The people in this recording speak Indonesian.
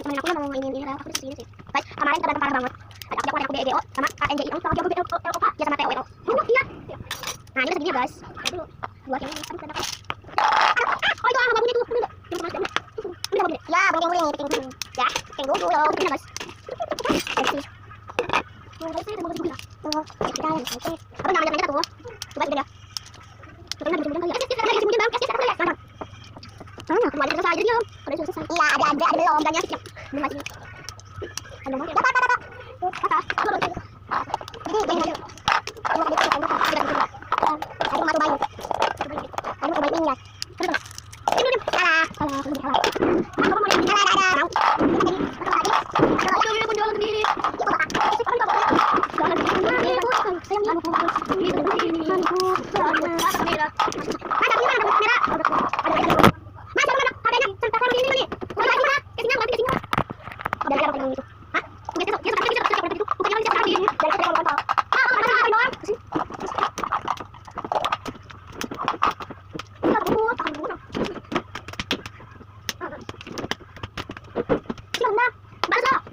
temen aku mau mainin ini lah, aku disini sih. Guys, kemarin kita parah banget. Ada aku BGO sama ANJI sama aku BLOK ya sama TOWO. Iya. Nah, ini segini guys. Aduh, buat yang ini aduh kenapa? Oh, itu babonnya tuh. Ya, guling-guling, bikin. Ya, bikin dulu loh, gini guys. Tuh, guys, ini mau dulu. Tuh, kita lihat. Apa namanya tuh? Coba kita lihat. Kita lihat kali ya. Kita lihat mungkin bang, kita lihat. Mana? Kemarin selesai aja dia. Udah selesai. Iya, ada belum banyak. Belum masih. Ada mau. Apa? Ini ini. Aku mau bikin tembok. Aku mau cobain. Aku mau cobain ya. Terus. Ini. Salah. Aku mau salah. Aku mau ini. Ada. Mau. Aku mau jual sendiri. Balas